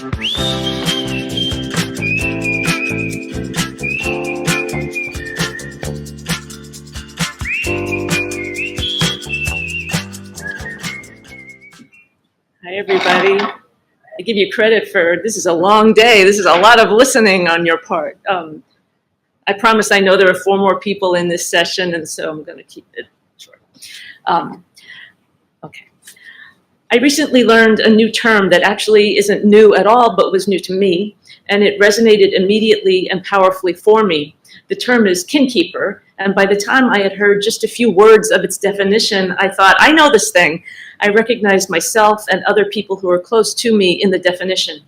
Hi, everybody. I give you credit for, this is a long day. This is a lot of listening on your part. I promise I know there are 4 more people in this session, and so I'm going to keep it short. Okay. I recently learned a new term that actually isn't new at all, but was new to me, and it resonated immediately and powerfully for me. The term is kinkeeper, and by the time I had heard just a few words of its definition, I thought, I know this thing. I recognized myself and other people who are close to me in the definition.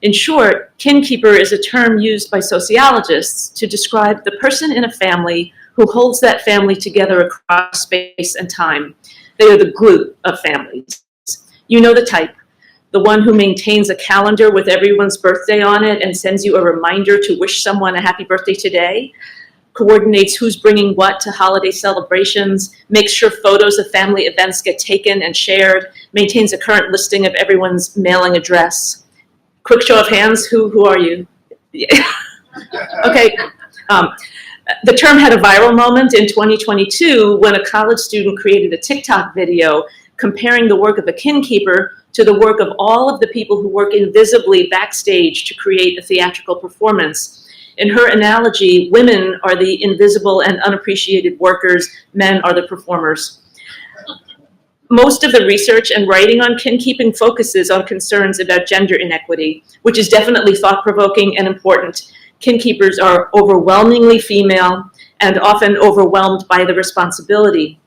In short, kinkeeper is a term used by sociologists to describe the person in a family who holds that family together across space and time. They are the glue of families. You know the type, the one who maintains a calendar with everyone's birthday on it and sends you a reminder to wish someone a happy birthday today, coordinates who's bringing what to holiday celebrations, makes sure photos of family events get taken and shared, maintains a current listing of everyone's mailing address. Quick show of hands, who are you? Yeah. Okay. The term had a viral moment in 2022 when a college student created a TikTok video comparing the work of a kinkeeper to the work of all of the people who work invisibly backstage to create a theatrical performance. In her analogy, women are the invisible and unappreciated workers, men are the performers. Most of the research and writing on kinkeeping focuses on concerns about gender inequity, which is definitely thought-provoking and important. Kinkeepers are overwhelmingly female and often overwhelmed by the responsibility.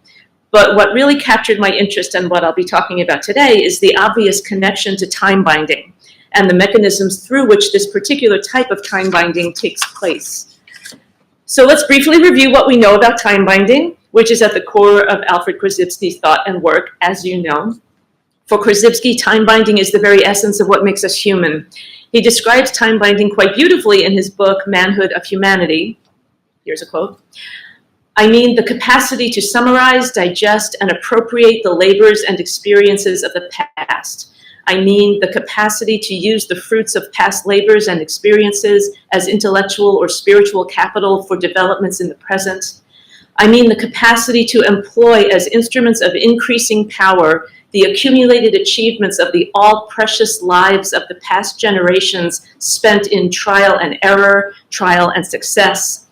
But what really captured my interest and what I'll be talking about today is the obvious connection to time binding and the mechanisms through which this particular type of time binding takes place. So let's briefly review what we know about time binding, which is at the core of Alfred Korzybski's thought and work, as you know. For Korzybski, time binding is the very essence of what makes us human. He describes time binding quite beautifully in his book, Manhood of Humanity. Here's a quote. I mean the capacity to summarize, digest, and appropriate the labors and experiences of the past. I mean the capacity to use the fruits of past labors and experiences as intellectual or spiritual capital for developments in the present. I mean the capacity to employ as instruments of increasing power the accumulated achievements of the all-precious lives of the past generations spent in trial and error, trial and success.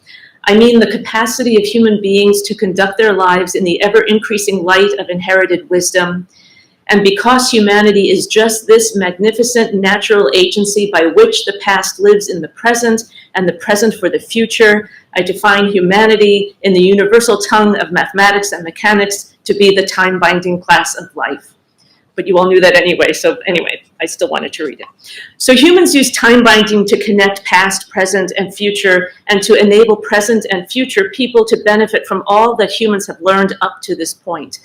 I mean the capacity of human beings to conduct their lives in the ever-increasing light of inherited wisdom. And because humanity is just this magnificent natural agency by which the past lives in the present and the present for the future, I define humanity in the universal tongue of mathematics and mechanics to be the time-binding class of life. But you all knew that anyway, so anyway, I still wanted to read it. So humans use time binding to connect past, present, and future, and to enable present and future people to benefit from all that humans have learned up to this point.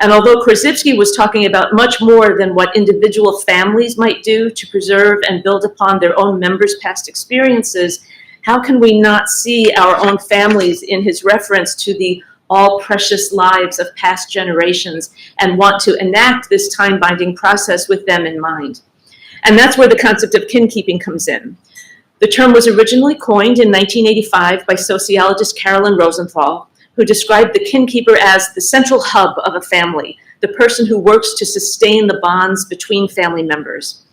And although Korzybski was talking about much more than what individual families might do to preserve and build upon their own members' past experiences, how can we not see our own families in his reference to the all precious lives of past generations and want to enact this time-binding process with them in mind? And that's where the concept of kinkeeping comes in. The term was originally coined in 1985 by sociologist Carolyn Rosenthal, who described the kinkeeper as the central hub of a family, the person who works to sustain the bonds between family members.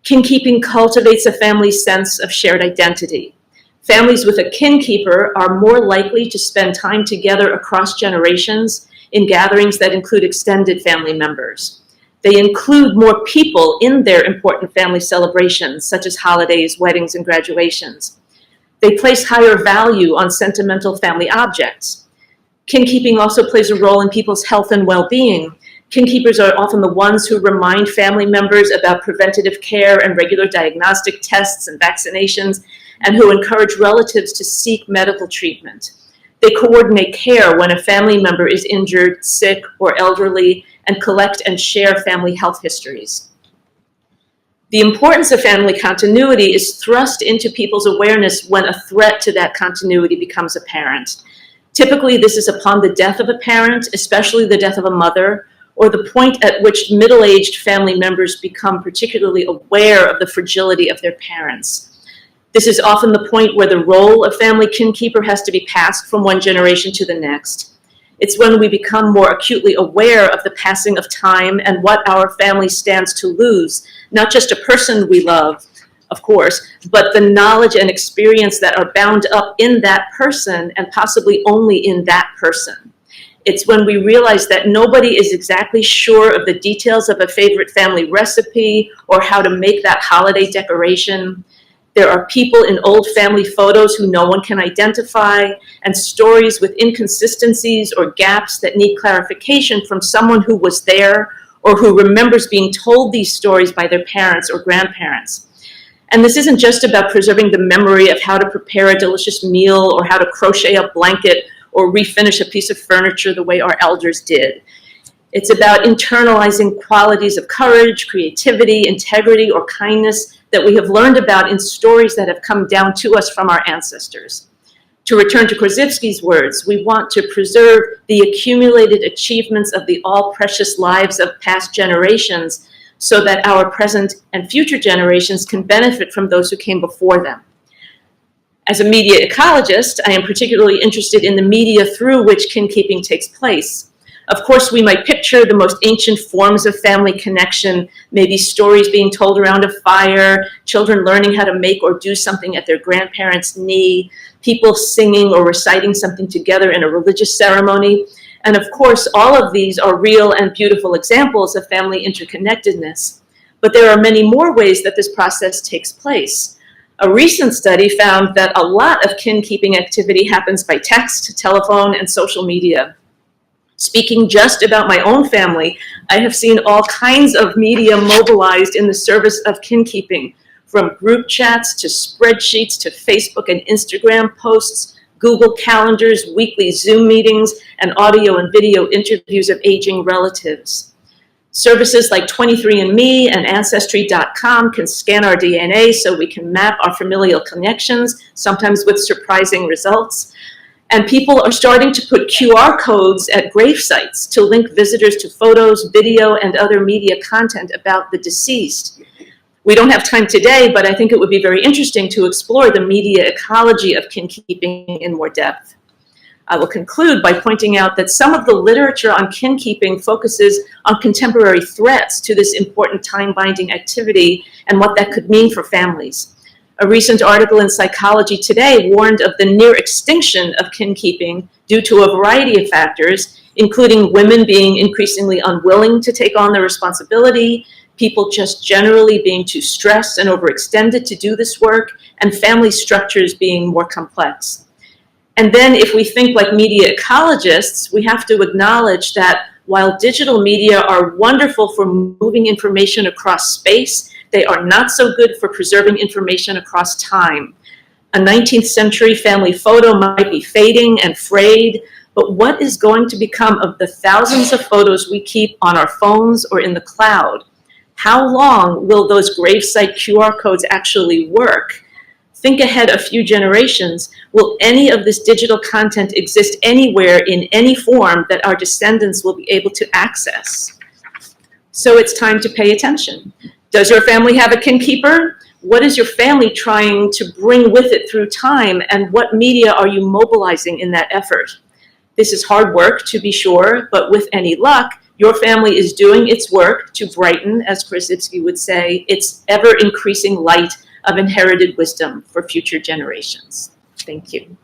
Kinkeeping cultivates a family's sense of shared identity. Families with a kinkeeper are more likely to spend time together across generations in gatherings that include extended family members. They include more people in their important family celebrations, such as holidays, weddings, and graduations. They place higher value on sentimental family objects. Kinkeeping also plays a role in people's health and well-being. Kinkeepers are often the ones who remind family members about preventative care and regular diagnostic tests and vaccinations, and who encourage relatives to seek medical treatment. They coordinate care when a family member is injured, sick, or elderly, and collect and share family health histories. The importance of family continuity is thrust into people's awareness when a threat to that continuity becomes apparent. Typically, this is upon the death of a parent, especially the death of a mother, or the point at which middle-aged family members become particularly aware of the fragility of their parents. This is often the point where the role of family kinkeeper has to be passed from one generation to the next. It's when we become more acutely aware of the passing of time and what our family stands to lose, not just a person we love, of course, but the knowledge and experience that are bound up in that person and possibly only in that person. It's when we realize that nobody is exactly sure of the details of a favorite family recipe or how to make that holiday decoration. There are people in old family photos who no one can identify, and stories with inconsistencies or gaps that need clarification from someone who was there or who remembers being told these stories by their parents or grandparents. And this isn't just about preserving the memory of how to prepare a delicious meal or how to crochet a blanket or refinish a piece of furniture the way our elders did. It's about internalizing qualities of courage, creativity, integrity, or kindness that we have learned about in stories that have come down to us from our ancestors. To return to Korzybski's words, we want to preserve the accumulated achievements of the all-precious lives of past generations so that our present and future generations can benefit from those who came before them. As a media ecologist, I am particularly interested in the media through which kinkeeping takes place. Of course, we might picture the most ancient forms of family connection, maybe stories being told around a fire, children learning how to make or do something at their grandparents' knee, people singing or reciting something together in a religious ceremony. And of course, all of these are real and beautiful examples of family interconnectedness. But there are many more ways that this process takes place. A recent study found that a lot of kin-keeping activity happens by text, telephone, and social media. Speaking just about my own family, I have seen all kinds of media mobilized in the service of kin-keeping, from group chats to spreadsheets to Facebook and Instagram posts, Google calendars, weekly Zoom meetings, and audio and video interviews of aging relatives. Services like 23andMe and Ancestry.com can scan our DNA so we can map our familial connections, sometimes with surprising results. And people are starting to put QR codes at grave sites to link visitors to photos, video, and other media content about the deceased. We don't have time today, but I think it would be very interesting to explore the media ecology of kin-keeping in more depth. I will conclude by pointing out that some of the literature on kin-keeping focuses on contemporary threats to this important time-binding activity and what that could mean for families. A recent article in Psychology Today warned of the near extinction of kin-keeping due to a variety of factors, including women being increasingly unwilling to take on the responsibility, people just generally being too stressed and overextended to do this work, and family structures being more complex. And then if we think like media ecologists, we have to acknowledge that while digital media are wonderful for moving information across space, they are not so good for preserving information across time. A 19th century family photo might be fading and frayed, but what is going to become of the thousands of photos we keep on our phones or in the cloud? How long will those gravesite QR codes actually work? Think ahead a few generations. Will any of this digital content exist anywhere in any form that our descendants will be able to access? So it's time to pay attention. Does your family have a kin-keeper? What is your family trying to bring with it through time, and what media are you mobilizing in that effort? This is hard work, to be sure, but with any luck, your family is doing its work to brighten, as Korzybski would say, its ever-increasing light of inherited wisdom for future generations. Thank you.